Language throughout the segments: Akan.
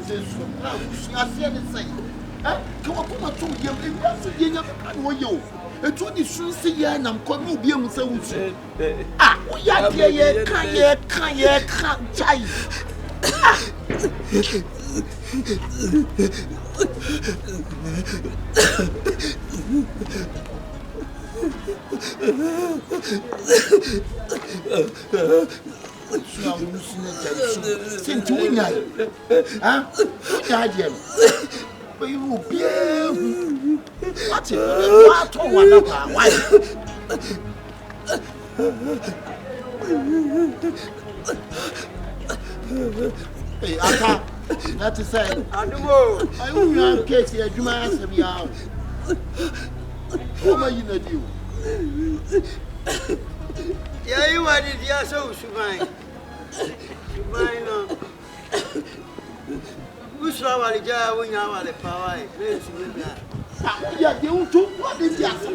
say so. Now I see anything. Come on, to you. You have to get your you. It's what you should say. Yeah, and I'm calling you. Be able to say, ah, yeah, can't die. Since you know, huh? But you will be what it why? Hey, Aka, that is say, I don't know, Casey, I do my answer me out. What are you going to do? Yeah, you are the dear so Shifoin. Shifoin, no. Who's our job when you are the power? Yeah, you do what is the answer?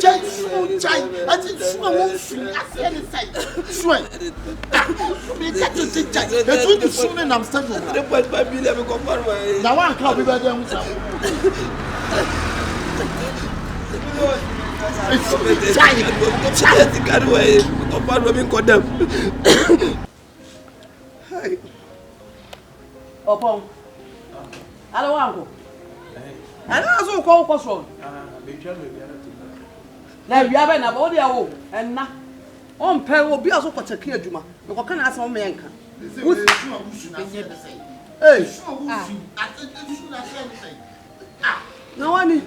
Child, I think someone swing at any side. Swing. We get to see child. That's what the soon and I'm standing. Now, one club over there. It's child. Get away. Opoku. Hello, uncle. And also call Cosron. Now you have an audio and now on pair will be also for Kyekyeku. You can ask one man. No one.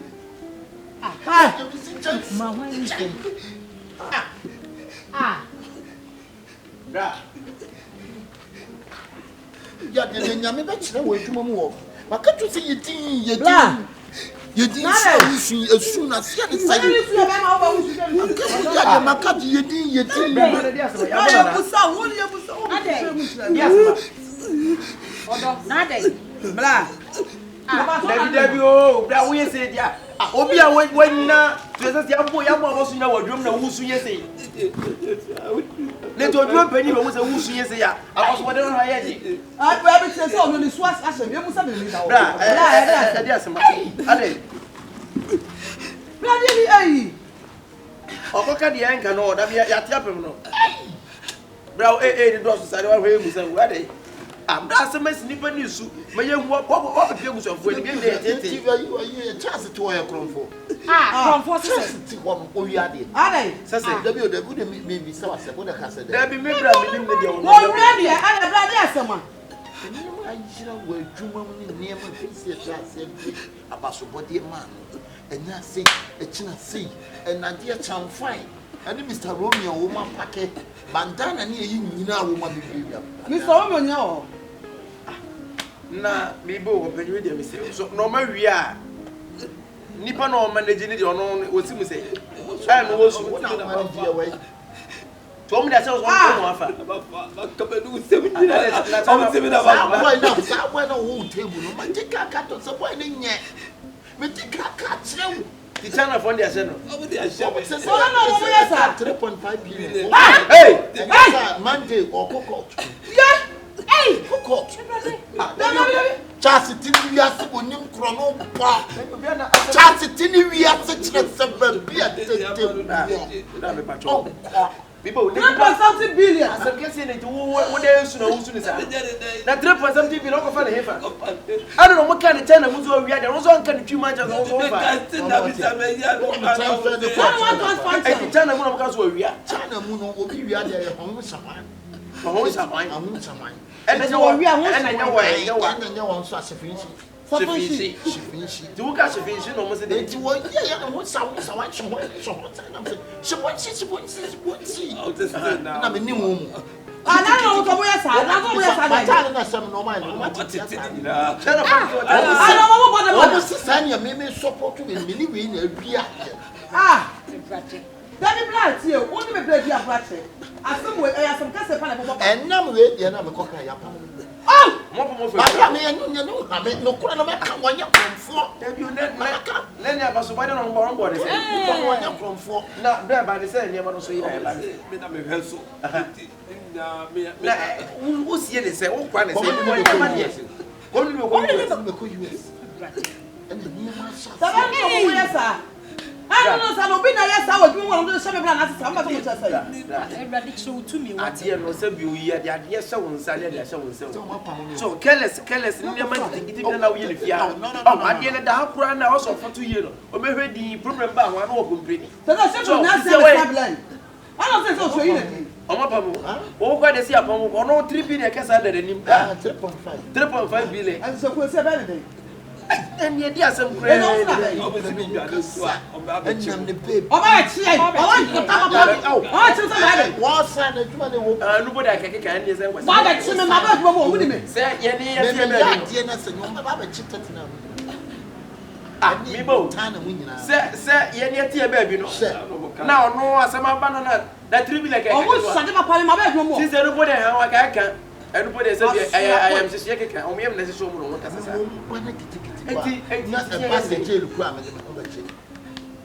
Yeah, the Yami Bachelor way to Mamu. But can't you see you didn't see as soon as you said, Obia when na Jesus yambo was in our room na wusu yesi. Let your drum penny was a wusu yesi ya. I was wondering how yet. I will say so when the swas as you must have been now. Bloody Okoka the anchor no that be at yapem no. Bro the doors side where we say where they am that some sniper news. May you what people of when you a chance to wear crumful. from forces. One Oyadi. Are they? W. The good maybe so I said, what I said. There be maybe I'm already. I have someone. I will do near my face about somebody man. And I say, a china see, and I dear chum fine. And Mr. Romeo, woman packet, bandana near you, woman. Mr. Romeo. Na bibo open with them say so no ma wi a nipa no manage ni de ono osimu say I no wo so what na manage away to me that say so no afa Akabenezer 7 na boy na sa boy na wo table no ma tika ka to so boy ni nye me tika ka trew the channel for there say no obi dey share say no 3.5 billion hey Monday or cook yeah. Hey, cook. Chance tini wiase onim krono pa. Chance tini wiase chire seven bia people 3.something billion. As I can say it what they used to know who's na 3.something billion go find hefa. I don't know what kind of China who's we are there also can too much as also China mo na so we are. China mo no obi we are there hon saman. Hon saman. And then we are one so Shifoin. Do you catch Shifoin almost a day? You want someone I'm a new woman. I don't know where Daddy Black here, only me play here Black. I somewhere I have some case pan and now we dey na me koka ya pa. Oh, mo I mean no kura na me kan wanya konfo. Let you let ya baso boy no ngbo dey say. Wanya konfo. Na be ba dey say niam no so yi na ba. Me na me hweso. Na me wo sie dey say wo kwa dey say mo ya ma dey. Only we go US. And the new master. Yes, sir. I don't know, so be yes, I will do one of the seven planets. I'm not going to say. Everybody show to me what I no say you here, the idea so on Sunday, they show so careless, in the man to get it now in the field. Oh, I did the half run also for 2 years. Or maybe the problem about one or complete. So that's not the I don't think so. Oh, God, they see upon 103 billion cash under the name 3.5 billion. And so we'll say anything. And yet, yes, some crazy. And I'm the babe. Oh, I see. I want to talk about it. I just said, what's that? Nobody I can get any. why that she my mother would me? Say, Say, baby, no. Now, no, as I'm a banana, that 3 billion. Almost shut my party, my bedroom. Since everybody, how I can. Everybody says, I am just shaking. I am necessary.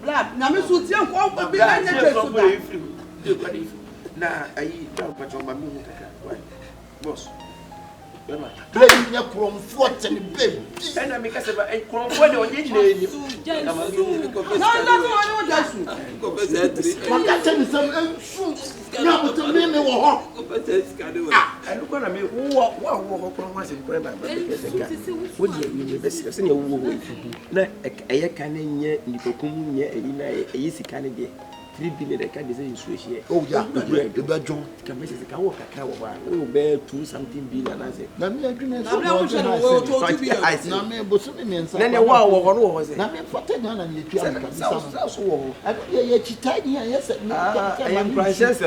Black, now, Miss Wood, young, won't be now, I don't put on my moon. Boss. Playing your chrome fort and baby. And I make us a chrome for the original. $3 billion can design Swiss. Oh, yeah, the bedroom can make a walk a cow. Oh, bear 2 something billion. I said, let me agree. I said, me, but means then a wow was it? Let me for 10 and you can so. I yet you tied here, yes, I am princess.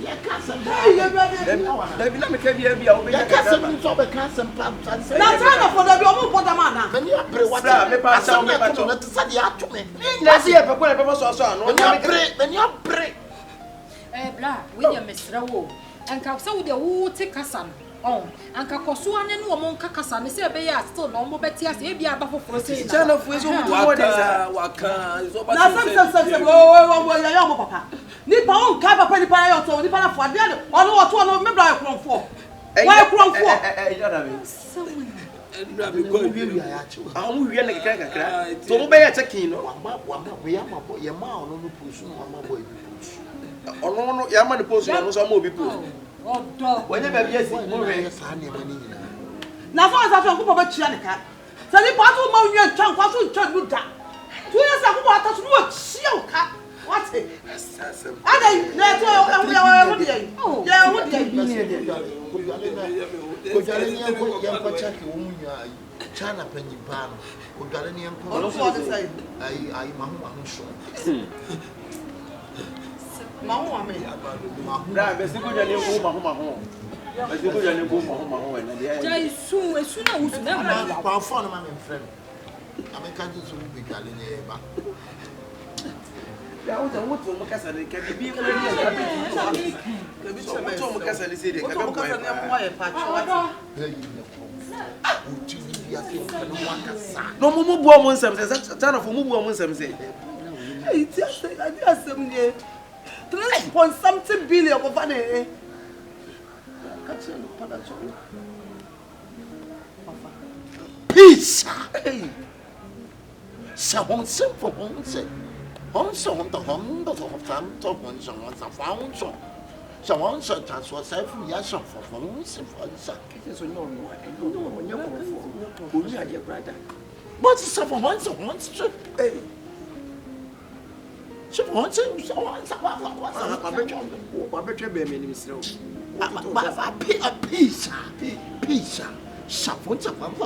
Your cousin, let me tell you, your cousin, so the cousin, that's not for the woman. When you pray, what I saw me, but to say you to me. Let's see if I when you pray. Blah, William Mr. Wo, and Kausa with the woo take a son. Oh, and Kakosuan and woman Kakasan, they say, they are still normal, but yes, maybe a buffer for a channel of wisdom. Waka, papa. Nippon, Kaba Penny Payoto, Nippon for the other, or what one member I come for. Why come for? I'm really a cracker. To obey a taking. We are my boy, your mouth, no push, my boy. Oh, no, Yaman post on some more people. Whenever yes, honey, now, so as I talk about Chianica, so the battle mountain your tongue was to turn good down. 2 years ago, I thought you were seal cat. What's it? I think that's all. Yeah, what do you China penny pan, Ugaranian I no more woman, some says, a ton of woman, some say. It's just some year. 3 something billion of money. peace. Someone simple one said, also on the home of some tokens on the found so. Someone said that was every year for phones and for the no, you're for your brother. What's the several months of one strip? She wants him so once a peace. Someone's a one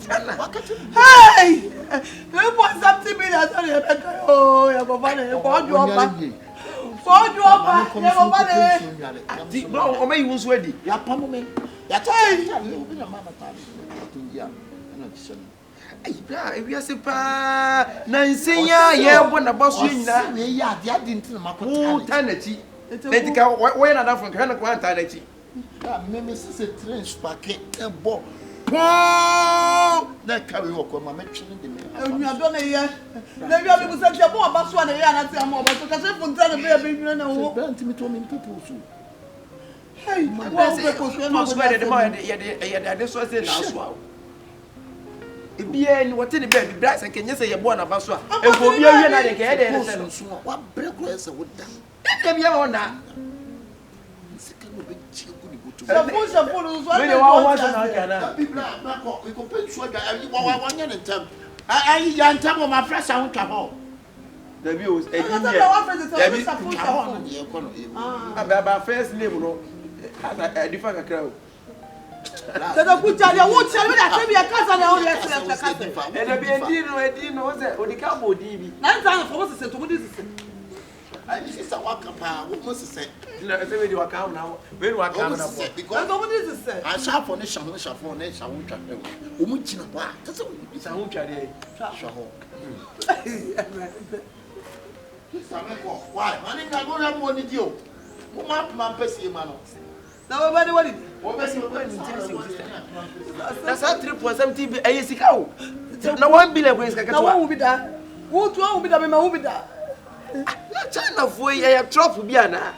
Hey, hey, you want something me that oh, you're going to no, or may use ready. You're pumping. That's we are super. Nancy, yeah, when the boss win that. Yeah, didn't know. Tanity. Let the car when I from kind of quantity. Mimi say train packet e bo. Na carry work on my mention the me. You are done here. Maybe I will send you more about one and I more about because if you tell me baby no. Brand me to me people so. Hey, What's the mind? Yeah, this was it now. Bien, what in the bed, brass, and can you say you're born of us? And for me, you're not a kid. What break was a wood down? Let me on that. The bush of fools When you are watching, I can. We compare sugar and you are 1 year in time. I young time of my fresh sound come home. The views, about first name, a different crowd. The good child, I won't tell me that be a cousin only a cousin. And I didn't that or the cowboy DB. 9 times for what's it to this. This is a walk up, what must say? No, I say you are count now. When what comes up? Because nobody is said. I shall for nation, shall for nation, Umuchina, that's a why? Money can go have money deal. Who might man pay man? Nobody what it. That's how 3.70 a year ago. No 1 billion ways. No one will be that. Who will be that? Who will be that? China for I have trouble Biana.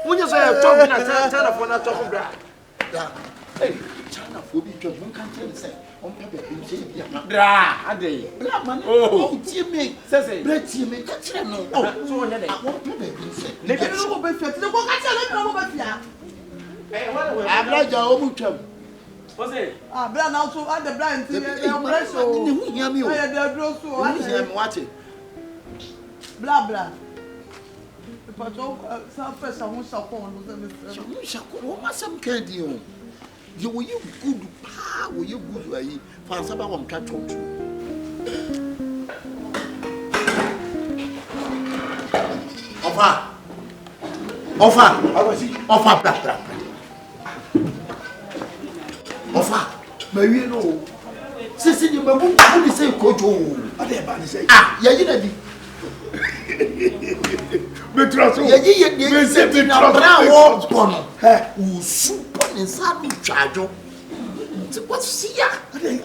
When you say I have trouble, China for not trouble. Hey, China for be trouble. One can't say. On paper, you say, a day. Oh, dear me, says it. Let's see me. Catch him. Oh, so I won't be say. Let me know about it. The book I tell you about it. I'm like your own term. What's it? Ah, blind also at the blind. Who hear me? Watch it. Blah blah. But some first I won't support. You shall go some candy. You were you good, were you good? For some of them can't talk to offer, maybe you know. Since you may say, Coach, ah, yeah, but trust me, you said in our brown who super and some charge. What's see ya?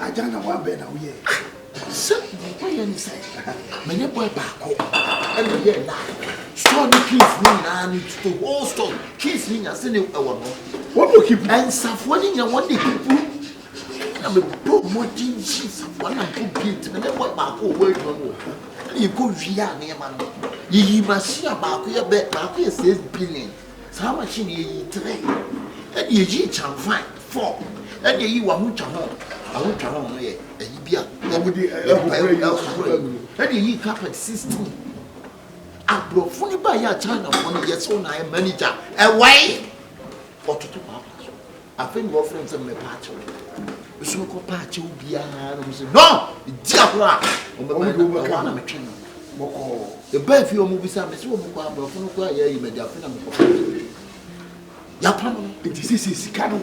I don't know what better we are. Something say, many boy back and the year now. Strong kiss me and to all stone. Kiss me as any hour. What will keep and suffering and what they people? I'm a poor more jeans of 1 and 2 feet and then what back over. You go via near man. Ye must see about your bed, back here says billion. So how much in ye trade? And ye shall find 4. And ye won't come home. I won't come home here. And ye be a and ye carpet 16. I brought funny by your China money, yes, so I am manager. Away or to 2 hours. I think your friends and my patch. So go patch will be no, Diabla. The best few movies are Miss Woman from where you made your friend. Yapam, it is Cano.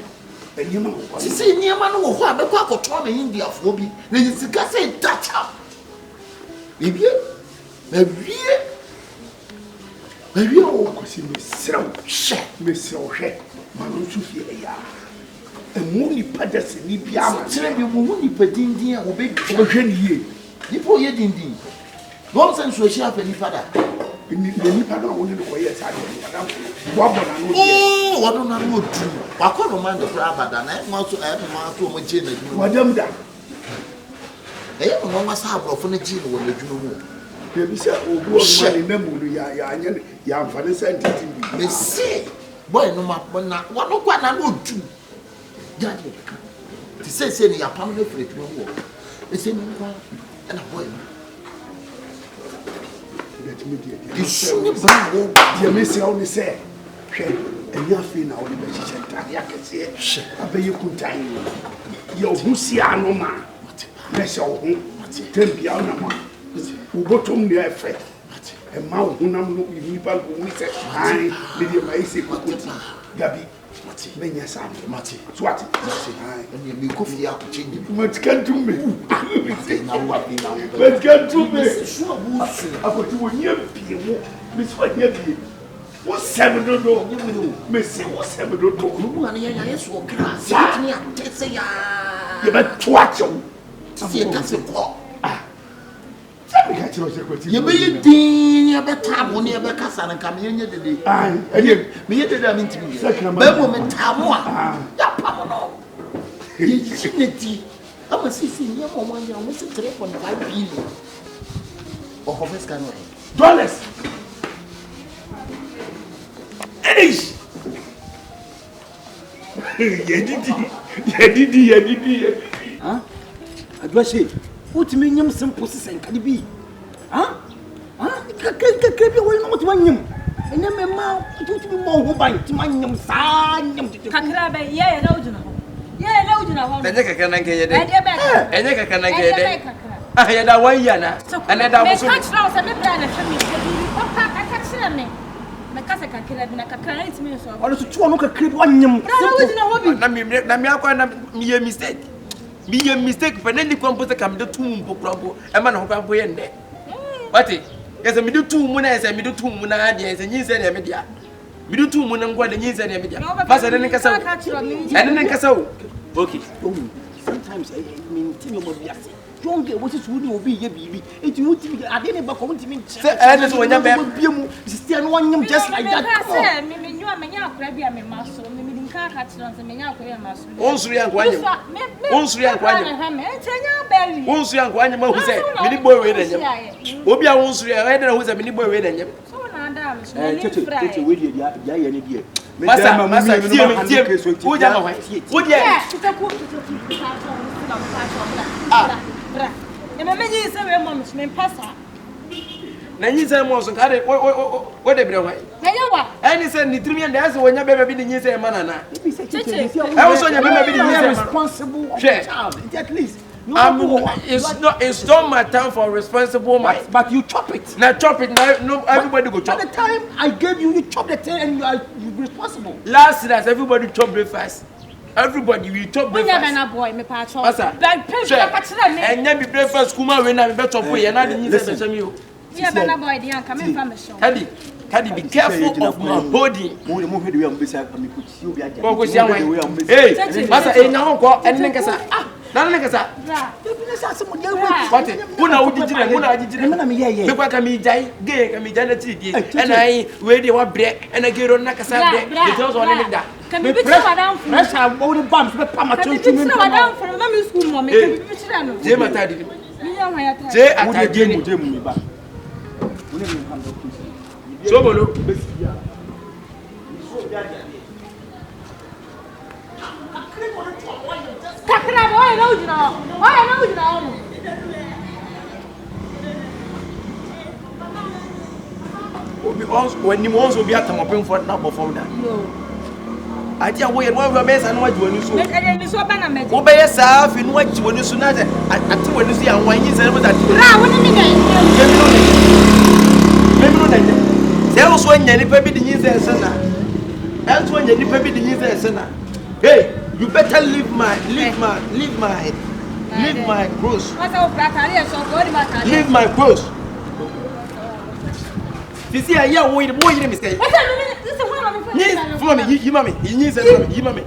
And you know, see, near man who have a quack or Tommy India for me. Then it's a cassette touch up. Maybe, oh, see Miss Shep, Miss O'Shea, Manusu. And Mooney Padders in Nipiama, tell you Mooney Padindia or big children here. You poor Yedin. Nonsense will share any father. In the Nipada only the way I oh, what don't I would do? I call man the brother than I want to add to my gin. Madame, I don't know from the gin when the Juno. Baby said, oh, shall remember young father said, they say, boy, no matter what no one I would do. To say, you are permanent for it. They say, and a boy. You shouldn't buy the Missy only say, and you're feeling now the message and I can say, I bet you could tell you. Your Husiano man, that's your home, 10 piano, who got on the effort. And Mount Hunam look with me, but we said, I did your basic Gabi. Menya Sam, Mati, Swati, and you go for the opportunity. What can do me? What can do me? I got to a year, Miss White. What's 7 do? Missy, what's 7 do? Who are you so grass? You bet watch you. See it as a pop. You be a better one near the Cassan and come in today. I did a meeting. Second moment, Tamwa. I was seeing your woman, you almost 3.5 billion. Or Hoffes can wait. Dollars. Eish. Yedidi. Huh? I do say, what mean simple and can it be? Huh? Huh? Can't be one him. And then my mouth to be more by to my young son. Kakra, yeah, no, yeah, no, you know. The neck can I get it. And neck can I get it. I had a way, Yana. And I was catch house and the plan for me. I catch me. My cousin can kill me. I can't me. So I was to look at crib one young. Me a mistake. Be a mistake for any composer come to tomb for crumble. A man who can win there. But it is a middle 2 moon as a middle 2 moon ideas and you said a media. Middle 2 moon and what the news and a media. Pass it in the castle. And then castle. Okay. Sometimes I mean, Timmy will be asking. Don't get what is will be your baby. It you think I didn't back home to me. And when you're still one just like that. Maybe you are my crabby and my muscle. Maybe in car catch on the Mania muscle. Once young one. Once young one. Once young one who said, Mini boy with him. Obia won't read. I don't know who's a mini boy with him. Nanyi say mo so kare what dey brewa nanyi wa any say ni trimi and that's when your baby dey say man na I also your baby dey say responsible child at least it's not my time for responsible man but you chop it now chop it now no everybody go chop. At the time I gave you chop the thing and you are responsible. Last night everybody chop breakfast. Everybody we chop breakfast. When you're boy me pa chop. Like pay and you be breakfast kuma we na be chop we na dey yin say be me o. Yeah, but boy, they are coming from the show. Caddy, be careful of my body. Hey, Master, now go and Nankasa. Nankasa. What? Who now did you? Who now did you? Look at me, gay, and me, Janity, and I ready one break, and I get on Nakasa break. It was on that. Can we press down? Press our body bumps, but Pamacho down for a mammy school, Mammy. Jim, I did. Say, I did Jim. So bolo kakra boy no you know obi also when you also be atamopin for na before that no I tell we one be say no waji so me kade ni so ba na meje wo be sa afi no waji woni so na say ati woni so ya wan yin say no that ra woni mi dey there was when you never be the news and sana. That's when you never be the news and sana. Hey, you better leave my cross. Leave my cross. You see, I hear what you mistake. You mommy, you need you mommy.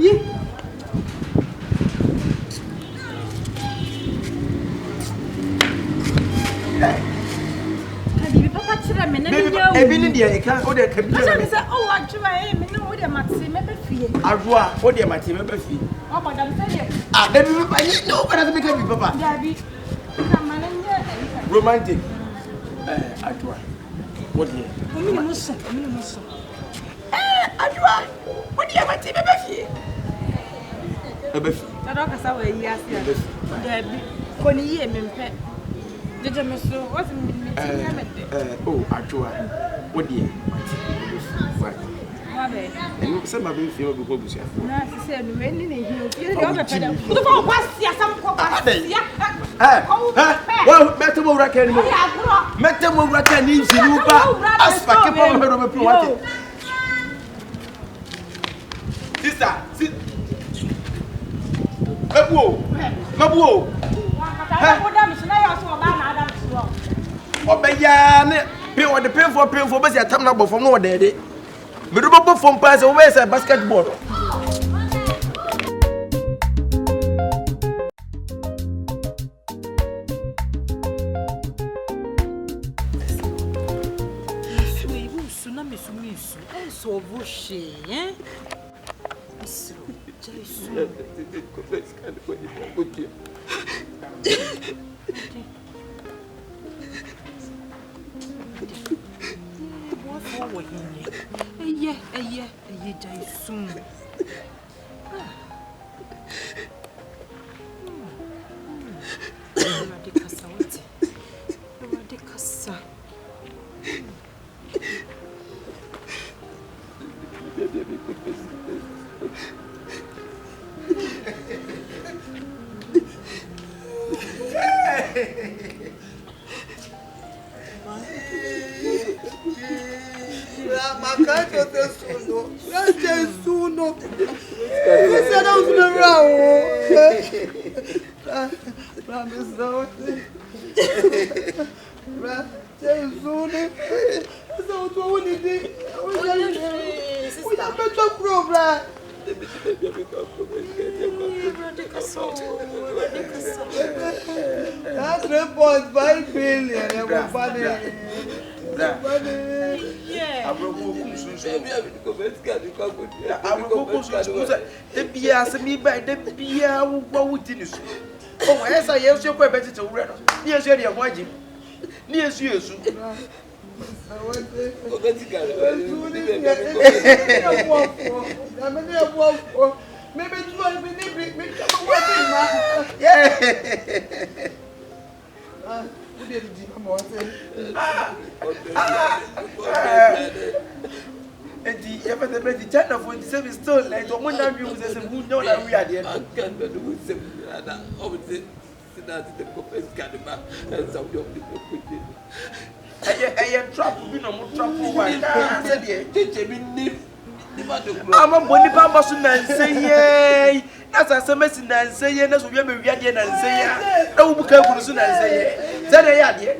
I've been in the I can't order. Oh, I try. No, what am I saying? Maybe Arua, what am I saying? Maybe oh, but I'm saying, baby, no, but I make a papa. Romantic. Arua, what do you? Arua, what do you want to say? Maybe. I don't know how we are here. Debbie, when you hear me, pet. Oh, Arua, what do you? And some of you feel because you said, many well, better will reckon. Better will reckon you as for sister, sit. Mabu. Obeya ne pay what the pay for but you come now from no daddy. Me do bobo from pass where is a basketball. So bushy, eh? So, Jason. What for him? Jason. That's 3.5 billion. And the ever China for the same still like the one that you say who know that we are there. I can't do with them. Obviously, that's the confess canima and some young people put it. I am trapped, you know, trap for one. I said, I'm a bonny bambas and say, yay. That's a semester and say, yes, we have a readian and say, no, we can't soon and say, that I had yet.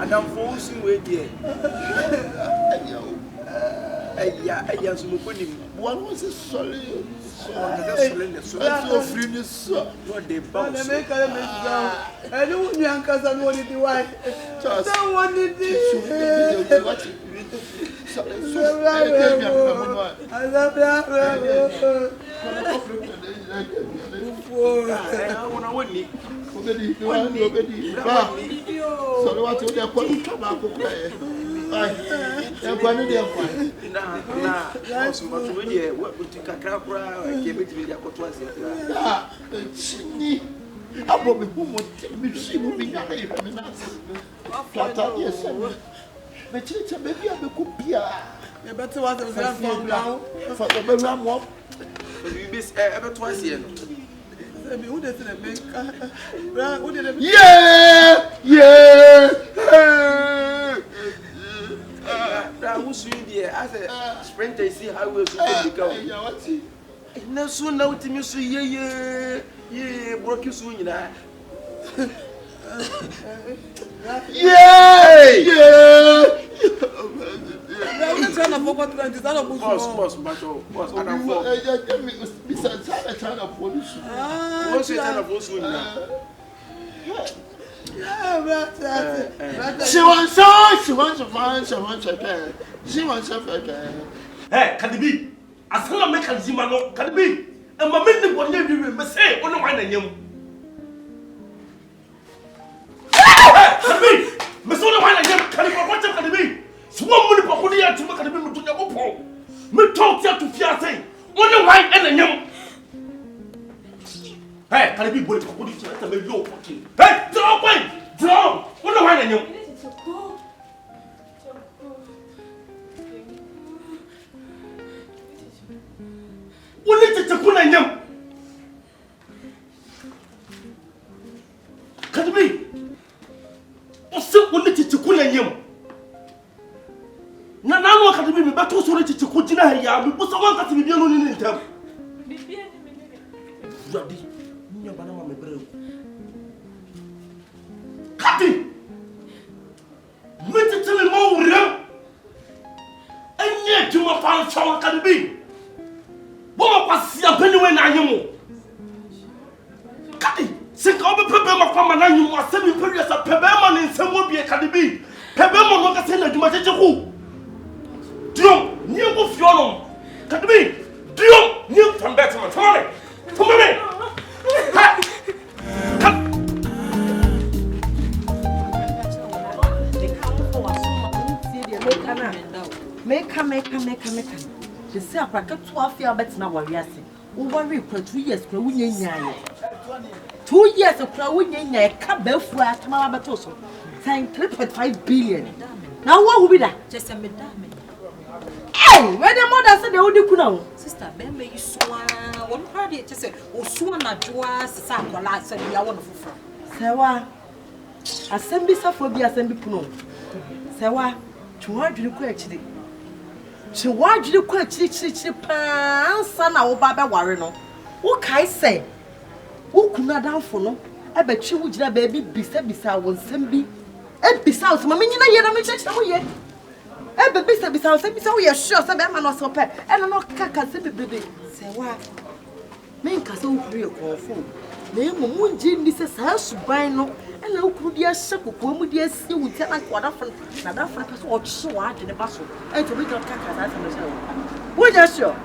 And I'm forcing with you. One was a solid, so free, so what they bounce. I don't young cousin wanted to wife. Just wanted I love that. So what you have put tobacco play? I'm going to do it. What would you crack? I gave it to the Aquatwas. I will be home with moving away from us. But it's a baby of the coupia. You better want to have now for the Ram walk. You miss ever twice here. That was really as a sprinter. See how we're going to go. Na so na utimi so ye broke so nyina. Yeah. I'm trying to forget to design a boss. Boss, Adam for. Besides, I'm trying to polish. What's it kind of boss? She wants a man, she wants a car. She wants a car. Hey, can it be? As long as I can see my no, can it be? And my men will never be say, on the wine and you. Can it be? Miss on the wine and you, can it be? What can it be? Swam money for Holy to make a living to your own. Me talk to Fiancé, on the wine and the young. Hey, can it be bullet for Holy to let them go? Hey, draw wine, draw, on the wine and you. What is it to put on you? Can it be? What's up with it to put on you? Na no ka be me beto so rechichi ko gina ha ya me busa wan ka ti bibia no ni ntam bibia ni me radi nya bana ma me breu kati me titele mo wura anya juma fan chaw ka be bo ma kwasi apani we na anyemo kati se ka obe pepe ma kwa ma na anyemo asemi period sa pepe ma ni nsem obi e ka be pepe mo no ka se na juma cheche ku Diom, ni go fiono. Can be? Diom, ni from back to my family. Come on. Make. The say apaka 12 years bet na wariase. Wo worry for 2 years kwa wunye nyaye. 2 years kwa wunye nyaye ka befu atama beto so. Saying 3.5 billion. Now what will be that? Just a madame. Hey, where the mother said they would do now? Sister, Ben may you swan. One party just say, oh, swan at Joas, Sam, like said, we are wonderful from. Sewa, assembly Saphobia assembly Puno. Sewa, to what do you question? To what do you question? Pan, son, our Baba Warreno. What can I say? Who could not down for no? I bet you would not baby beside one sembi. And besides, Mamma, you know, yet. Baby, so we are sure some man or so pet, and I'm not caca, baby. Say what? Make us all real or fool. Name Moon Jim, this is house by no, and no could be a circle, whom we see with tell like what often, not often or so hard in the bustle, and to be not caca as a show. What are sure?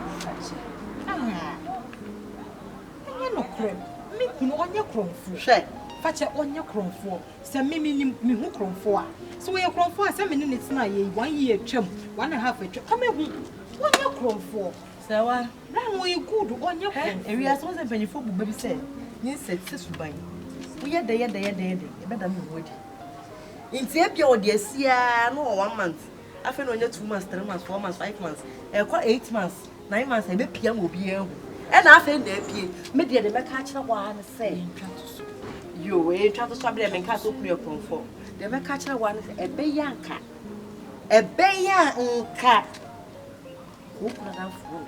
You're not cream. Make no on your chrome for share. Fetch it on your chrome for. Send me who chrome for. So we are chrome for 7 minutes now, 1 year chum, 1.5 year. Come here, what you chrome for? So, Ram, were you good on your pen? Areas wasn't very full, baby said. You said, Sis, by we are there, better than wood. In Sepia, dear, see, no 1 month. I feel on your 2 months, 3 months, 4 months, 5 months, 8 months, 9 months, and the PM will be here. And I think they appear, maybe they may catch the one say. You ain't trying to swab them and cast up your comfort. They may catch the one a bayan cat. A bayan cat. Who could have fool?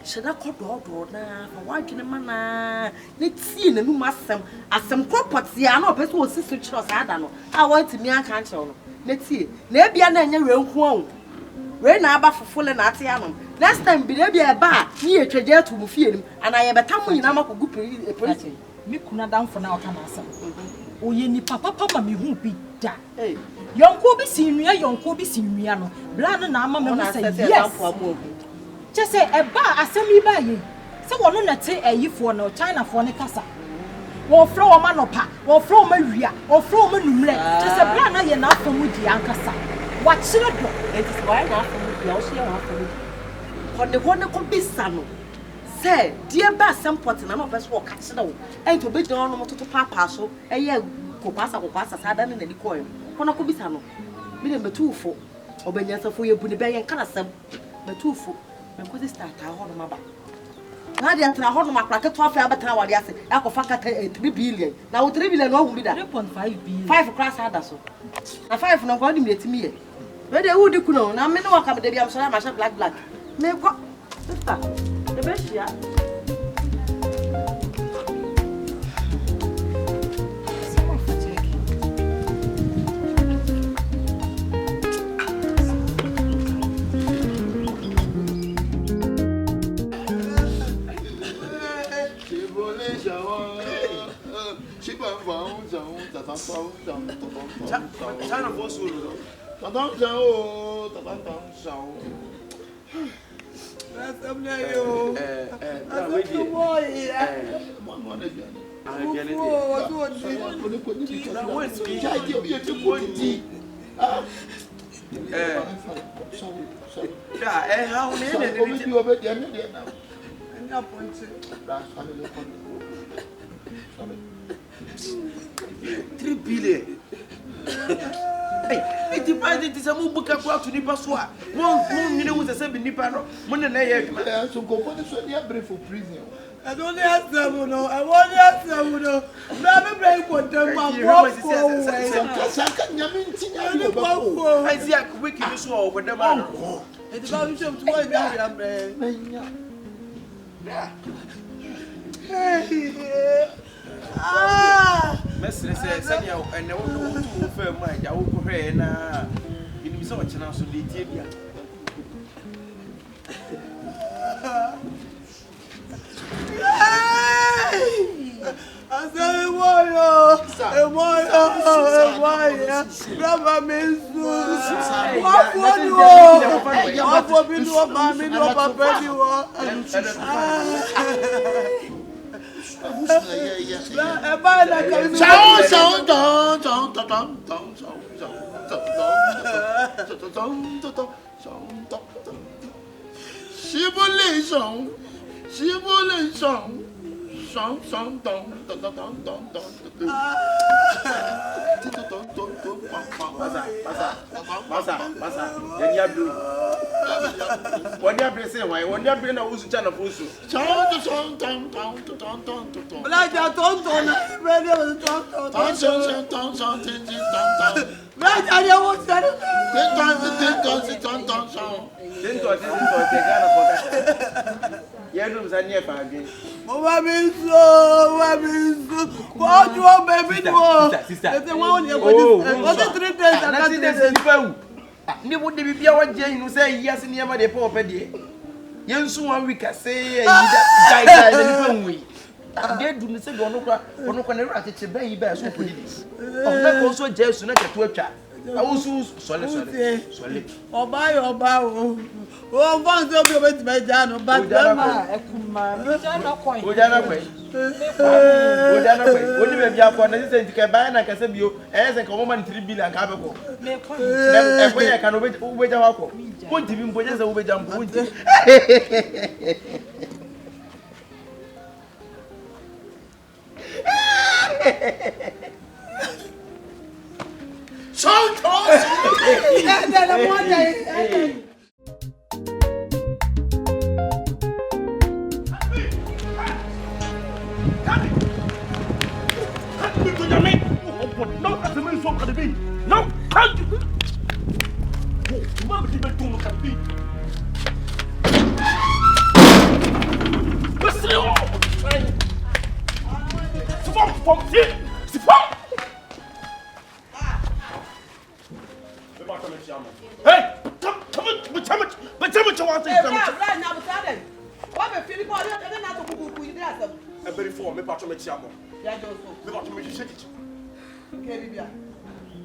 Should I call door now? For watching a man, let's see the new master as some property. I know person will see switch us. I don't know. I want to me a cancer. Let's see. Maybe I know your own. When I bath for full and atianum. Last time, be there a bar near treasure to Mufium, and I have a time when I'm a good police. Me kuna down for now, can answer. Oh, ye ni papa, me who be that. Young Kobe senior, young Kobe senior. Bland and Amma say yes. Just say a bar assembly by ye. Someone not say a ye for no China for Nicasa. Or throw a man or pa, or throw Maria, or throw Manumle. Just a plan I enough from with the Ancasa. What should I do? It is why not from the ocean after me. For the one could be son. Say, dear bass, some pots and none of us walk at snow, and to be done to papa so, a year go pass or pass as I done in the coin. When I could be sano. Million for, or when you're for your bunny and canasem, the 2 for, and could start a hold my back. Now they are hold my crack 12 hour tower, yes, I could fuck at 3 billion. Now 3 billion won't be that 3.5 billion. 5 across had us. A 5 no God to me. Where they would do know, now men walk up the I'm sorry, myself black. May what? The best, yeah. China for so. $3 billion. Hey, it is a move book to Nipa Swa. One minute was a 7 Nipa. Money, so go for the brave for prison. I don't have them, no. I want to have them, no. Never break for them. I see a quick swallow with the man. It's about to Mestre says, and I want to confirm my Yahoo Rena. You so much now, so the Tibia. I said,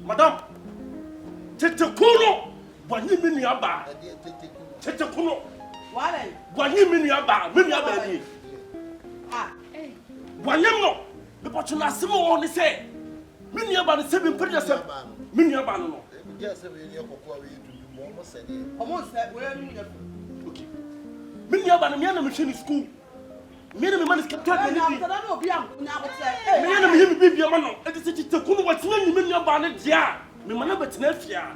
Madam, Tetekuno, when you mean your bar, Tetekuno, when you mean your bar, when you know, the Pachuna Simo only say, Mini about the 7 previous, Mini about yes, almost that where okay. Mini about the Miana machine school. Many man is kept talking. Me and me be a man. It is a cool what's name in your bonnet. Yeah, me man, but Nefia.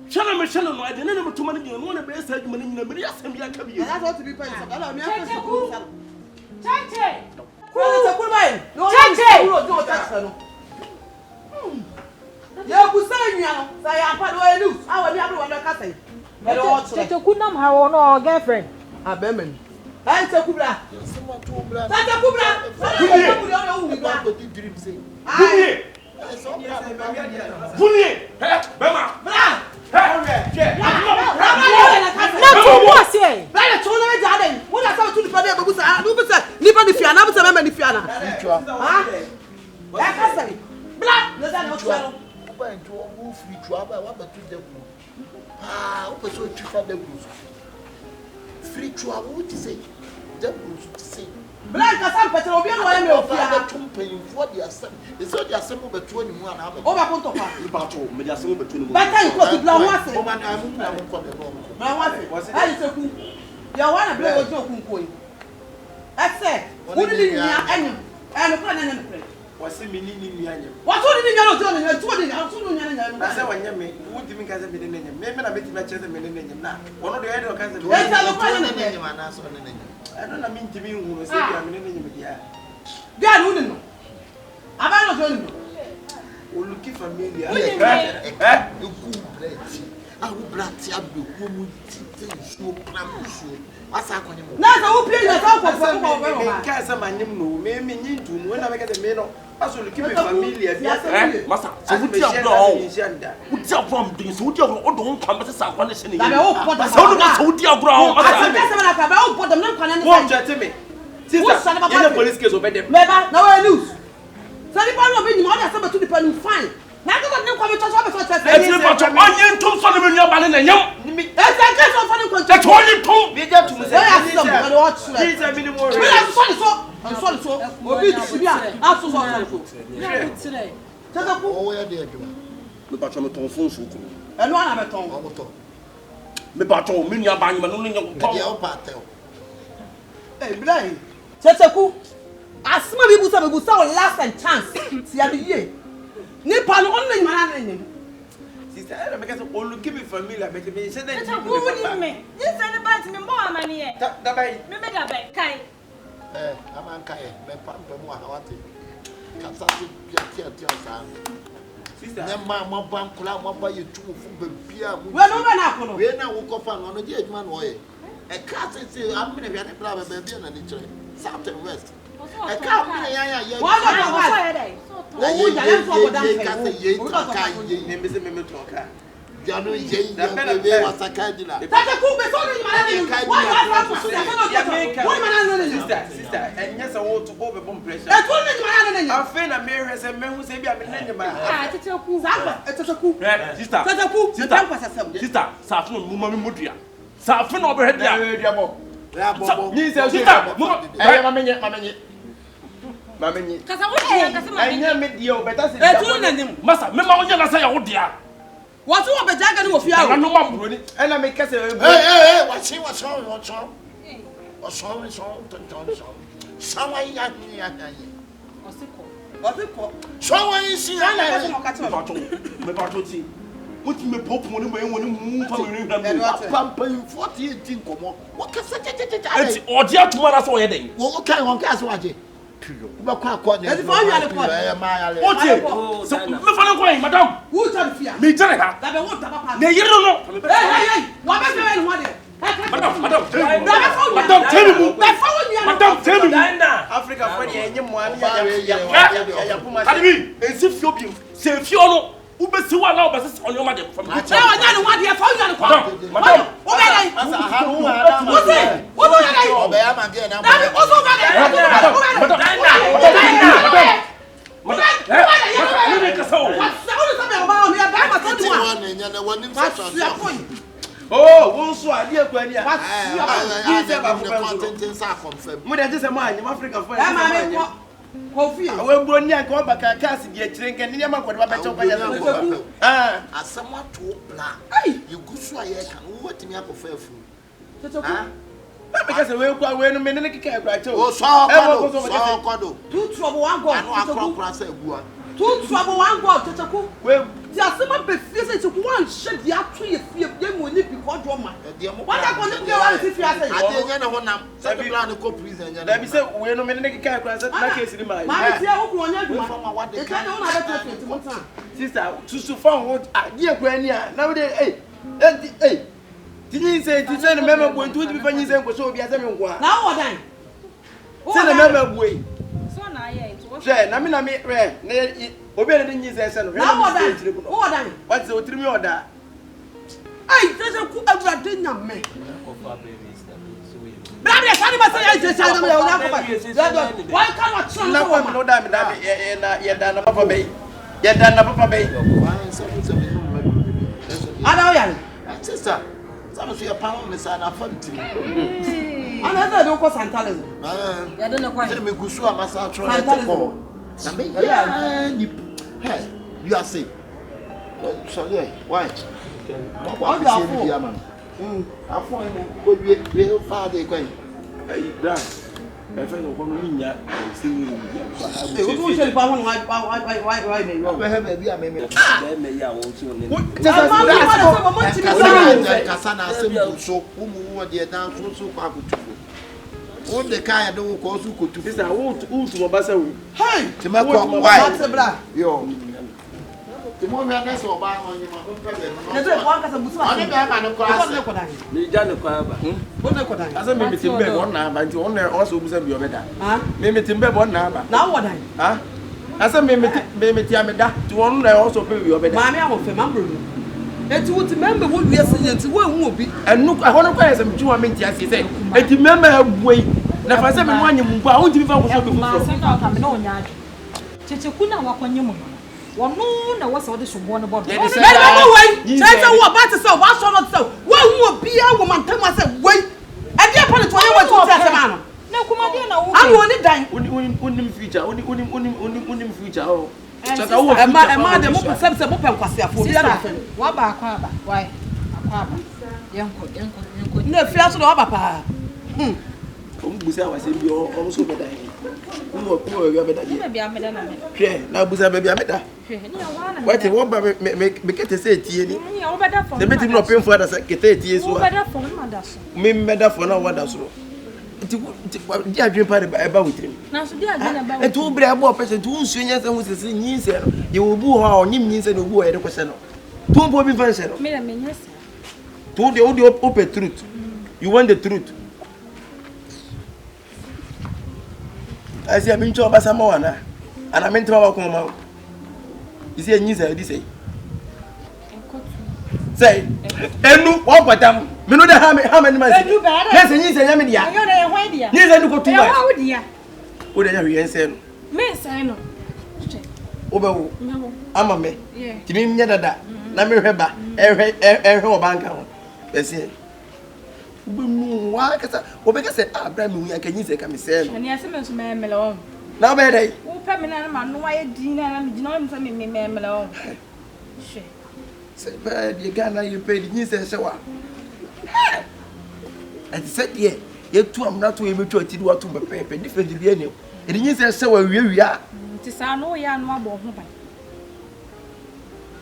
Shall I shall I didn't know too many on one of the best money in the Maria Sambia Cabby. That's what to be paid. Eka say. Bla, no that no tell. Oba into o free to aba wa betu de ku. Ah, o person twifa de ku. Free to aba what to say? De ku to say. Bla ka sam petre obi no ya me ofia. Tumpen for the asem. Is so the asem betu ni mu ana aba. Oba ko to pa. Iba to me the asem betu ni mu. Bata in ko to bla ho ase. O ma na mu na mu ko de no. Bla ho ase. Ai se ku. Ya wana bla ojo ku nko yi. Ese, wo ni ni ya anyim. No ko na na no. Wasi mi ni anyim. What do you mean? To ni to ni to no nya Na say wanya me, wo di mi ka say me ni anyim. Me na beti na chese me ni anyim na. Wono de head o ka say. E ta lo kwa ni anyim ana so ni anyim. Ano na mi ntimi hu say bia me ni anyim dia. Dia no ni no. Aba no so ni no. Oluki familia. Eku bleti. Awu blati abeku mu ti so pram so. Asa akonye mo. Na sa wo pie ya sa ko fo ko Me ka say manyim no. Me nyi ntu no na me ka say me no. Aso oluki me familia bia. Masa, so wo ti abro. Wo ti abro am din so wo ti abro o don kwa me sa kwa ne se ne. Na be wo po da. So wo na so wo ti abro am. Asa be se na ka be wo po da na kwa ne. Wo chete me. Sister, you the police case over them. Meba, na we news. So ni pa no be ni mo da say be to the pen fine. Na go ne kwa me to so be so chete. E ti pa to onye ntum so ne me nua ba ne nyam. E se ke so fa ni kwa. E to onye ntum. We get to say. This is a minimum. Me na so. Obi ti bia. Aso so. Tata ku. O ya de aduma. Me pa to me ton fon so ko. E no na be ton. O mo to. Me pa to me nua ba nyam no nyam E o pa te o. Eh, Blai. Kyekyeku. Asma bi busa o last and chance. Si ya ye. Ni pa no on nyima na nyim. Sister, I make us all give me familiar, but me say that Who would me? You send about me more money. that by Me be da be kai. Amanka me pampe mu ahawate. Kasa ti tia sa. sister. Ne ma mo ban kula mo ba ye tu fu be bia mu. We no be na kono. We na wo kofa no no je adwuma no ye. E ka se am me bia ne bra be bia na ni kire. South and West. E ka me ya. Wa do ko wa. Wo wu ja le fo bodan fe. Ka se ye ta ka ye. Ne me se me toka. Jano ye be wasaka dila. Tata ku be so ni ma na ni. Wa wa fa so. Wo ma na ni. Sister, enya se wo to go be bomb pressure. E to ni ma na ni. Afen na me hwese me hu se bia me na nyema. Ah, tete ku. Tata ku. Sister. Tata ku. Sister, sa fun mu ma me modua. Sa fun obo hedia. Duabo. Ya bobo. Ni se so. Mamenyi. Kasa wo dia kasa ma. Enya me dia o beta se. E to na nim. Masa, me ma onya na sa ya wo dia. Wo to wo be jaga ni wo fia o. Na no ma bro ni. Ena me kase. Hey, what's Someone ya. Osiko. Someone is Na ka so ka cho. Me ba to ti. What me pop mo ni mo mu pa me ri na. Pampa 48 komo. What ka se Enti odi atuma na so ye den. wo kai won ka se waje. Ba kwa kwa ne. E ti fo yu ale kwa. Ma ya le. Oti. So me fa na kwa madam. Wo to fia. Me jere ha. Da be wo ta papa. Ne yiri no. Hey. Wa be fe ni ho de. Madam, tell me. Madam, tell me. Africa for the enye mo ani ya puma. Kadibi, esi fio bi. Se fio no, u be si wa na u be se onyo ma de from. Na wa nya ni wa de fa yu ni kwa. Madam. Wo be dai. Asa ha mu ha. Wo be dai. Obe ya ma ge na. Wo so be dai. Oh, won so ade akwani a. Yi se ba fu sa confirm. Mo de se mo anyam Africa for. E ma me ko fi. We bro ni an ko ba ka cast de akire nkan ni ma ko de ba be chew kwa ya so. Asema to plan. You go so aye kan wo timi akofa afu. Because we kwa we no me ne kika akura chew. Oh, so kwado. Two trouble one go. Anu akra sa egua. Two trouble one go Kyekyeku. We ti asema be fie se ti wan hye dia to ye fie ye mo ni bi ko do ma. What da ko ni bi wan ti fie ase. Ade nya na honam. Se be plan ko prison nya. da bi se we no me ne kika akura sa na case ni ma. Ma ti e wo ko nya aduma. E ka na wona be to ti mo tan. Sister, to phone ho ade akura ni a na we dey Tini say ti say na mema boy ntu bi fanyi say nkoso obi ase me nko a. Na wo dan. Say na mema boy. So na ye it wo. Say na me re na obi na nyi say say no. Na wo dan. Wo dan. What say otirimi oda. Ai, there's a cook of dinner, man. Brother, somebody say I just said, why can't I turn no one know that you're done Papa Bay. You're done Papa Bay. I know, Sister, some of your pound is an affront. Another don't call Santalis. I don't know why. Tell me, Gusua must out try you are safe. Sorry, why? What are you, man? I find real father going. Hey, that. I find a woman yet. What the kind of cause who could do this? I won't to Mobasa. Hey, to my wife, yo. The more that's all by on your mother. As a maybe Timber one now, but you only also was a better. Maybe Timber one now. Now what I? As a maybe Tiameda to only also pay your better. Mammy, I will remember. And to remember what we are saying to one will be. And look, I want to buy some 2 minutes, as he said. And remember, wait. Now, for 7 1 you won't be found One no, what's all this one about? Wait, that's what about to say. What's all of so? One will be a woman. Tell myself, wait. I didn't put it to anyone to tell the man. No, come on, I'm only dying. Unim future. Oh, a man, the most sensible was there for the other. What about why? Young, no fear to the other papa. Busa was in your also better. Who are better? maybe I'm better. Now Busa baby, I better. What you want make it say tea? The meeting not paying for us at years. Better for him, that's me better for no one that's dear dream party about him. now. So, dear, about And to be a more person to swing and who's a singing, you will boo how him means and who are a question. Don't put me fancy. yes. To the audio open truth. You want the truth. I see I've been told by someone, and I meant to walk home. You see a news, I say. Say, and no, what but I'm. Me know how many months. Yes, and you say, I'm in the air. Yes, I do go to my. What are you saying? Miss, I know. Obo, I'm a me. To me, never. Let me remember every bank account. Yes, why? Because I bring me, I can use a camisel. And yes, I'm a melon. Now, baby, who permanent man, no, I dinner, and not for me, melon. Say, you can't you pay the news and so on. And said, yeah, yet too, I'm not too able to do what to my paper, different to the end. And the news and so where we are. Tis I know ya no more.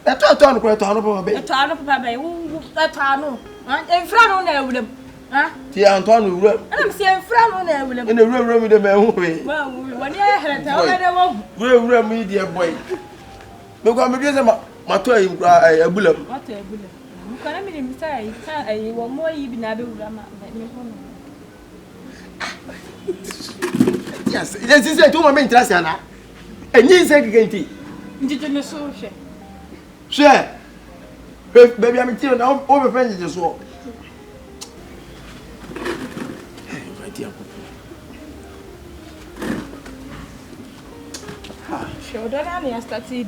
That's all town quite honorable. A town of Papa, that town, and front on there with him. Tia Anton will run. I'm seeing front on there with him In the room with the man who way. well, when you had We'll run me, dear boy. Look, I'm against my toy, a bullet. what a bullet. You can't even say, you want more even a bit. Yes, this is a 2 moment, Trasiana. And you say, Did you know so? share. Baby, I'm telling you, over friends as well. Sure, don't I started.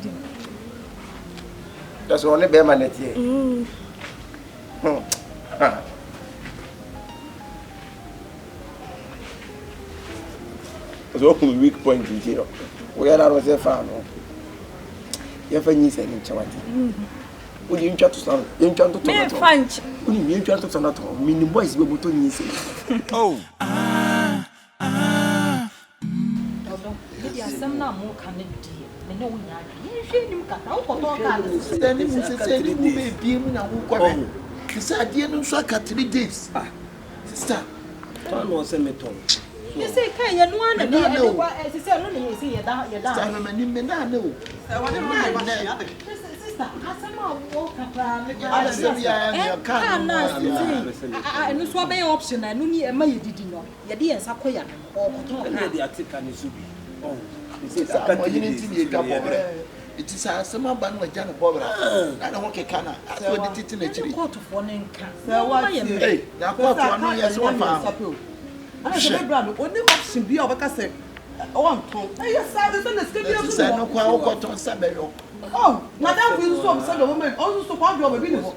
That's only Bearman at here. It's open weak point in here. We are not a farm. You have any saying in Chawati. Will you try to stand? You try to talk. Fine. You try to stand at home. Meaning, boys will be to me. Oh. Some now more can it do. I know we are. You should cut out. Then you say, you may be in a woman. This idea no so 3 days. Sister, Tom was a metal. You say, can you know? And as you said, only you see you're down. I know. Sister, I somehow walk up. I know what my option. I know me and my did not. Your dear Sakoya or the Atikan is. Oh, this is a It is a summer ban with Jan Bobra. I don't want a canna. I saw the tit in the tree. Court of one in Canada. Hey, that was 1 year so far. I said, brother, what the option be of a cassette? Oh, yes, I was in the studio. No quite on Saturday. Oh, Madame will so upset the woman also found your baby. It's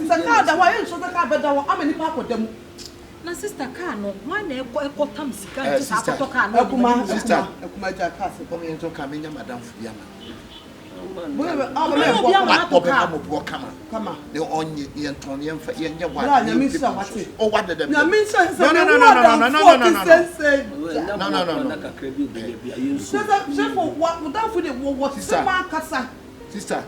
a car that I shot the car, but how many papa them? Na sister Kano, my name was Tom Sister, sister, come into Camina, Madame Fiamma. Come on, the only Antonian for Yanya. Oh, what did the sister.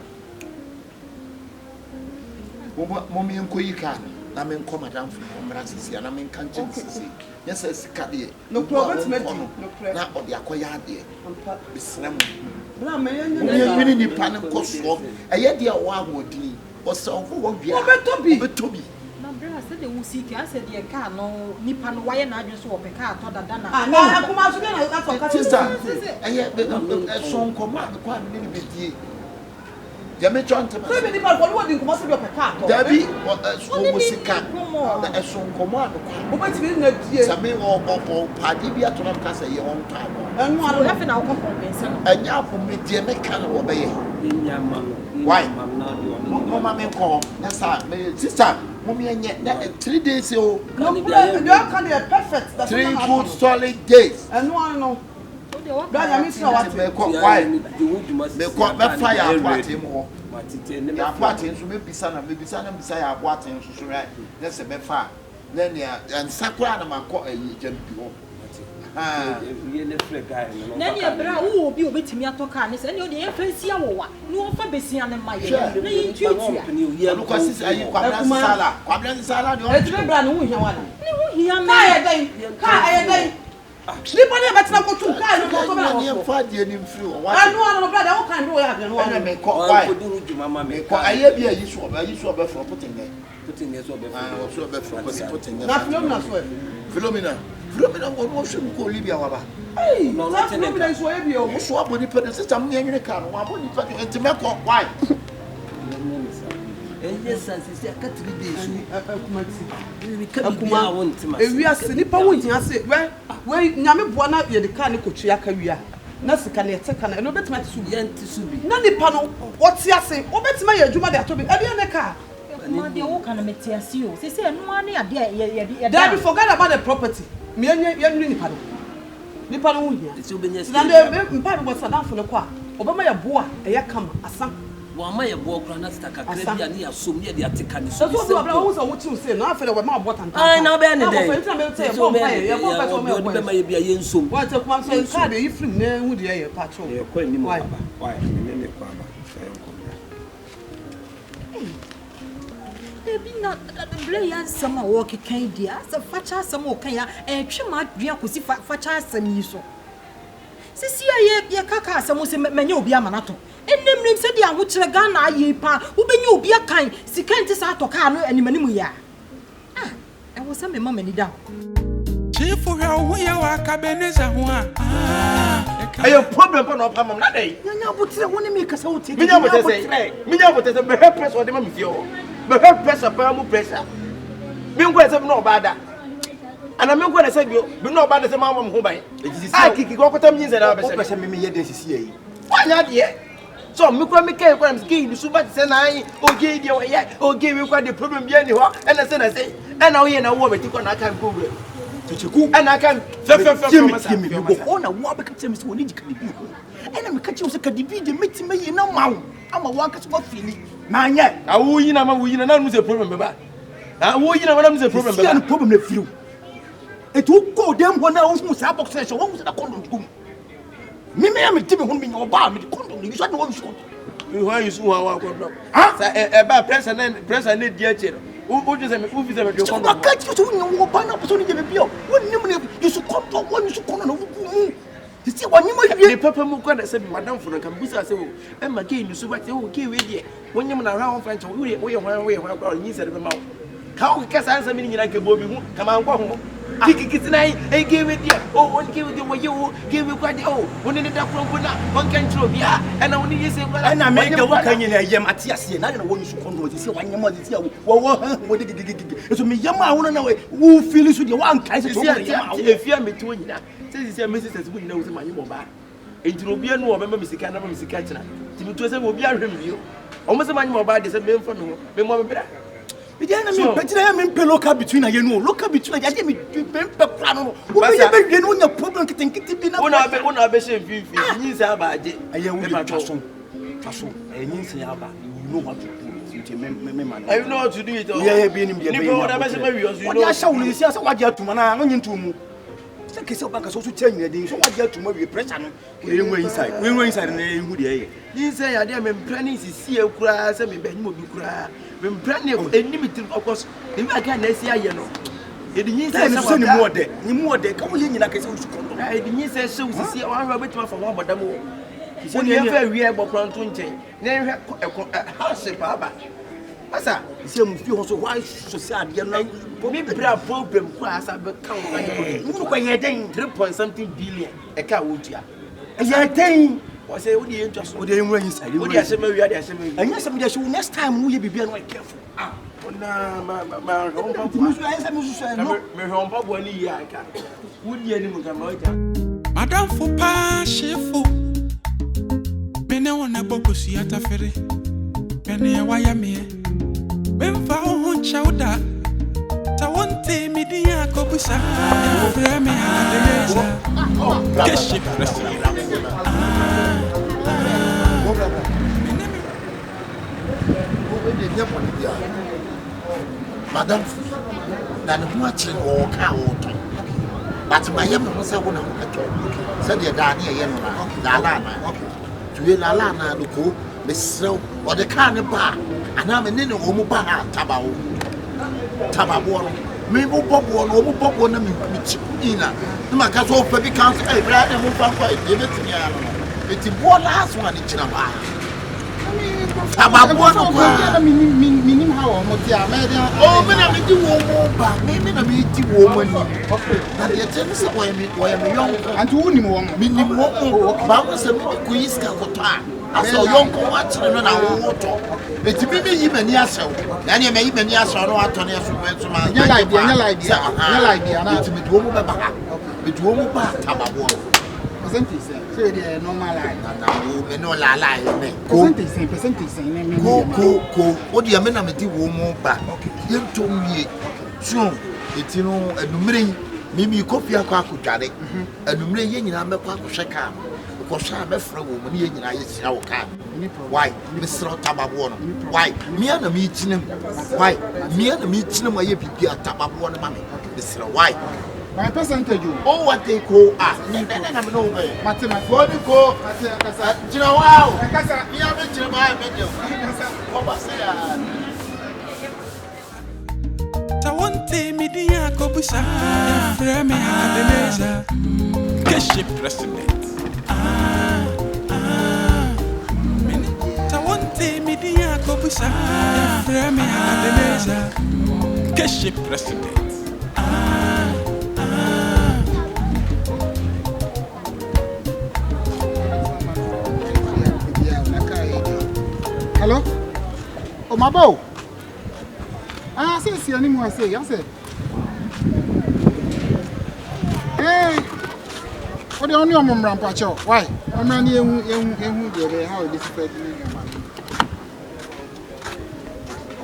Mommy and Kuyikan. I mean, come down from Francis, and I mean, can't you see? Yes, yes, Caddy. No problem, not of the acquired dear. Slam. Many pan of course, a yet dear one would be, or so for be to be. My brother said they will seek. I said, dear car, no Nippon, why not just swap a car to the Dana? I come out again, that's what sister. And yet, the song command quite a little bit. Yametron to me, but what you must be a car. Debbie, what was the car? The song command. What's been a dear Sammy or Padibia to have cast a young time. And one half an hour compensation. And now for me, dear Meccan obey. Why? Mamma call. That's our sister. Mommy and yet 3 days old. No, you can be a perfect 3 good solid days. And one no. Brother, miss no what me call why me call me fire party more ya party so me bisa na bisa party so right na se me fa then ya and sakura na makọ jam bi ho we ne free guy no na ne bra wo obi obetimi atoka ne se ne o de ye fansia wo wa no o fa besia ne maye na yi tuatua no kwasi ayi kwabran sala de o e bra no hu hia wa ne hu hia ka aye dai Nipa ne betina ko tu ka no ko bela no fa die ni mfiri o wa anu brother wo kan do ya de no na me ko why me ko aye bia yi so be for putting so be for putting na Philomena wo hwem ko Libya wa ba no na Philomena so ye bia o so aboni pe de system ne nwene ka no aboni pe de enti me ko why yes sense aka 3 days akuma ewia se nipa wo hia se we nyame boa na ye de ka ne kotua ka wia na sika ne te ka na no betima te su bi yenti su bi na nipa no wote ase wo betima ye adwuma de atobi ade ne ka ma de wo kana meti ase o se se enu ane ade ye da be forget about the property me ye nipa no wo hia se obenya na de mpa be bosa dan fo ne kwa obama ye boa eye kama asan Wama ye bo kra na staka krabia ni asom ye de ateka ni so. So so abla wo so wo chi say na afele we ma bo tanta. Ai na be ne dey. So be ye bo pa so me wo be ma ye bia ye nsom. Wa te kuma so card yi film na hu de ye patcho. Ye kwa ni mo baba. Why? Ne kwa ba. Ebi na ble ya sama wo kekan dia. Se facha sama o kan ya twe ma adua kosi facha asam yi so. Sisi ye kaka asam se menye obi amanato. Enemrim se dia ho kire Ghana aye pa wo benya obi akan sika nti sa atoka no animanimu ya e wo se me mama ni da Shifoin wo ya wa Akabenezer ho ayo problem pa no pa mam na dey Nyanya botire wo ne me kasa wo tie minya botese me help pressure de ma me fio me help pressure pa mu pressure mi ngo ese no ba da ana me ngo na se bio bi no ba da se ma mo ho ban kiki ko kotam nyin se na ba se pese me ye de sisi yi wanya de so me kwa me kai kwa mski ni suba se na yi oge de we oge we kwa the problem bia ni ho ena se na se ena wo ye na wo beti kwa na aka ko wure Kyekyeku ena aka Jimmy go na wo abeka temi se woni jika bi ho ena me ka che wo se kadibi de metima yi na mawo ama wo aka se wa fili na anye awu yi na ma wo yi na mu se problem beba awu yi na mu se problem beba na problem na firu etu ko dem ho na wo mu sa box session wo mu sa condom gum me me tibi ho me no ba me condom ni so na wo mi so why you so wa condom sa e ba pressure na dia che no wo just me wo visa me condom wa ka ti so ni wo ba na so ni je be bio wo ni mu ne you so condom wo ni so condom na wo mu ti ti wa ni mo wie ni papa mu kwa na se madam fo na kan busa se wo e ma ke ni so ba te wo ke we die wo nyem na ra wo fa nche wo ye hwan kwa ni se de be ma wo ka wo ka sa ansa mi ni nyina ke bo bi hu ka ma nkwa ho Kiki, I gave it here. Oh, one gave it you, give me quite oh, one in the dark room, one can throw me, and only you say, well, and I make a work in a yam at Tiasi, and I don't want you to come to see one your mother. What did it to me? Yama, I want to know who feels with your one kind of if you are between that. Says Mrs. We know the money mobile. It will be a no member, Mr. Canada, Mr. Catcher. Timothy will be a review. Almost a man mobile is a man for me. I mean, look between a you look between a Jimmy Plano. Who are you when your problem can get it in a one of the same view? I am trust, and you say about you know what to do. I know how to do it. Yeah, being in the I shall see what you have to man to Take yourself back as also telling you, so what you have to marry a person. We were inside and they would hear. You say, I am planning to see a class and be moving cry. When planning a limited, of course, if I can't see, you know. It means I'm more dead. You more dead. Come in like a social. I didn't say so. See, I have a bit for one, but the more. He said, you have a real background to change. Then a house, Papa. Asa, some few also why society maybe problem class become 3.something billion a car would ya. As I think was a woody interest with the inside. Would you say we are the same? And yes, some days next time will you be very careful. Ah, my home papa one year. Would you anymore come Madame Fupa Shifo Bene on a bokusi at a ferry. Bene wire me. Memfa ho chawda ta wonte media kobusa frame Akabenezer keshi president Madam na ne ho akire wo ka wo to but my yam no say wo na ho say the da na ye no na la na tuwe la na no ko mesrew o de ka ne ba ana me ne wo mu ba ha tabawo no me mo bobo no mo bobo na me chi ina na ka so fa bi kan say bra e mo fa kwa e betimi ya no eti bo la so ani chira ba tabawo no kwa minim ha wo mo ti a me dia o me na me di wo mo ba me na me di wo mo ni na de tell say wo me young and who ni mo minim wo ba mo se me ku iska ko ta aso yonko watching no na wo to eti bibi yimani asew na ne me yimani asew no ato ne so so ma nya like dia na eti me duo mu ba ha me duo mu ba tababo percentage say the normal line na wo me no la me percentage me ko o dia me na me di wo mu ba yento mie so eti no enumre mimi kofi akwa akudware enumre ye nyina me kwa ahweka Kosha me fra wo mo ne nyina ye sira wo ka why me sira tababo no why me na me chinem why me na me chinem aye bibia tababo no ma me sira why my percentage oh what they go na me no be mathematics body go kasa jina wow kasa me am jina ba me de ko ba se ya ta wonte media ko busa frame Akabenezer keshi president media kobusa frame Akabenezer keshi president hello oh mabo say ani mo say ya say what the only omra mpacho why omra ni ehu de how this spread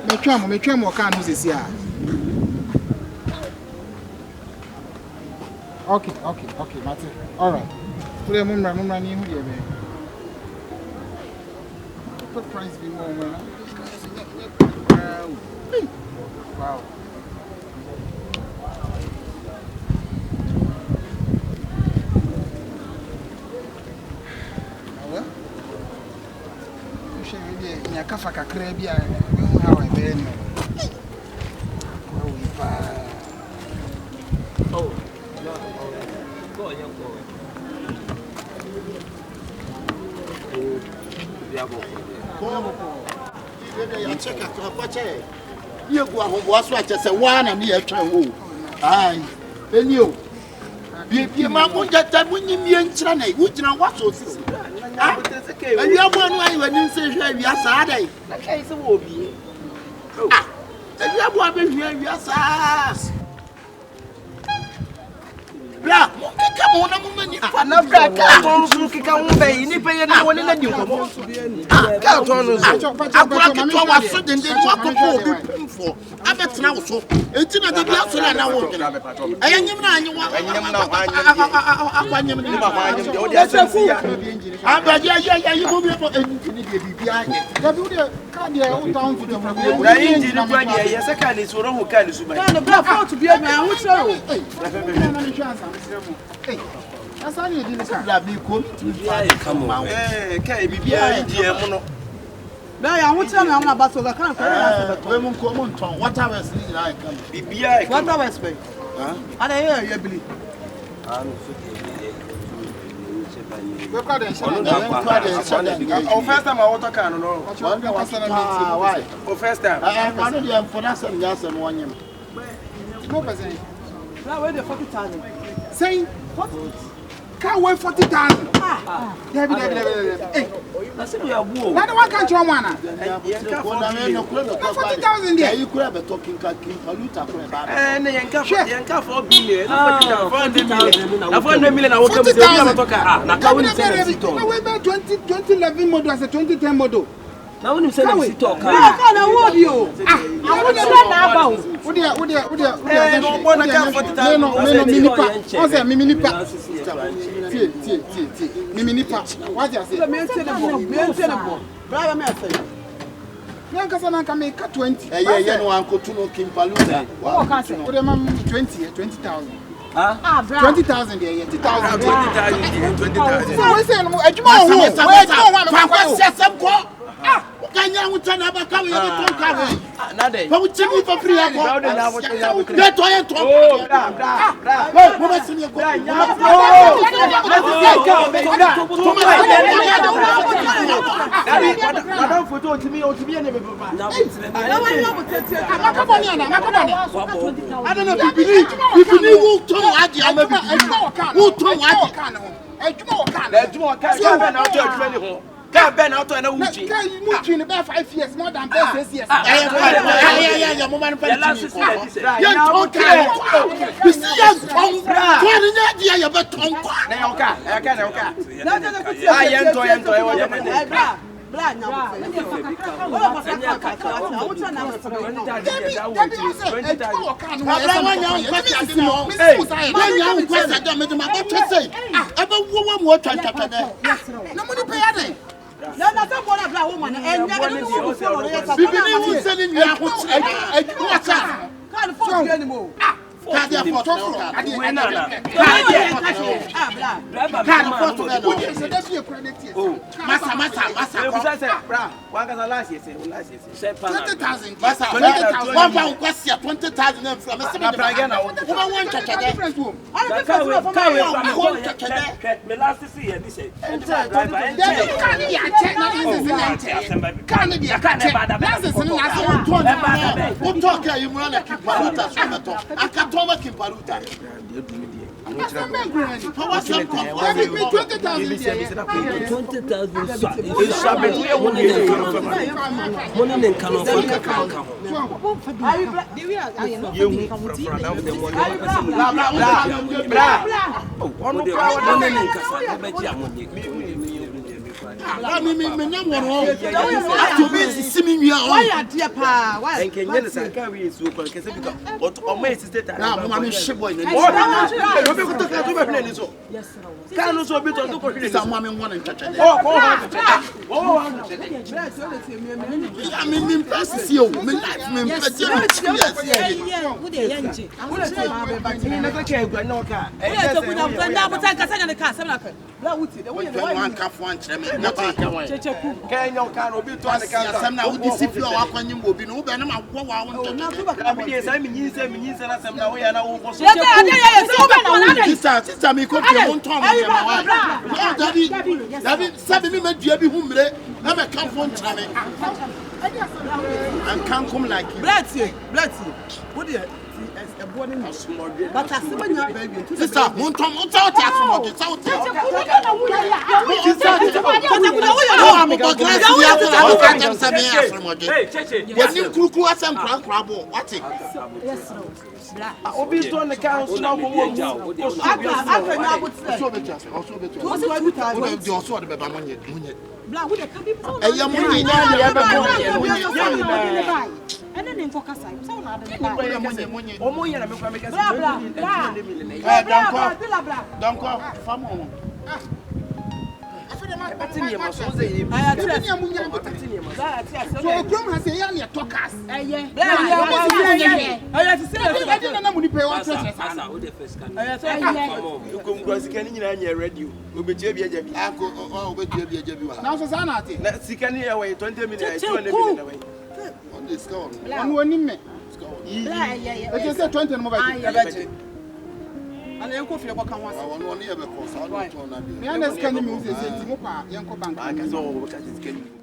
me twa mo kan no sisi a okay mate all right put mumra ni hu de be put price be more man wow ya kafa kakra bia hu ha wa be no oh go ya check out kwa che ye go ahombo aso ache se wa na me ya twa wo ai Enio. Be my one that time when you mean China, which now was so. And you have one way when you say, yes, I case will be. And you have one here, yes, ass. Black, come on, a woman. I'm not black. I'm also kick out one bay. You pay anyone in the new. I'm a now so. It's not the glass and I won't. I am that's how you do this. Come on. Hey, be behind. Now I want to know about so I can't women come on town. What I was like. What I was saying. I hear you believe. First time I want to can no. Why? First time. I know you for that some gas and one year. No person. Now where the 40,000. Say what? Can't wait 40,000. Hey, that's it. We are woo. Now the one can't you one. 40,000 there. You could have a talking Paluta for about. And then you 4 billion. 400 million. I will come to the talk. 2011 model as a 2010 model. Now when you say we talk, I can't award you. I want to learn about. Kanya utana baka we to kawe nade ba utimi for free ako get to yen to mo ba sini ko madam photo otimi ene be papa na makaboni I don't know if you believe who to adi amabi who to adi ejuma kan na to adwani ho Ben out on a witch. Can about 5 years more than 6 years. Yeah, woman. Young okay. You see, young tongue. I have a tongue. I can't. No, not a black woman. And never selling you can't afford anymore. Kimpaluta. But I see when you are baby. Sister, montom, montom, montom, and then in focus, I'm so not Don't go, family. And then coffee about can once. I want to hear the course. I don't know. Me understand the music. Mopa, young bank. I can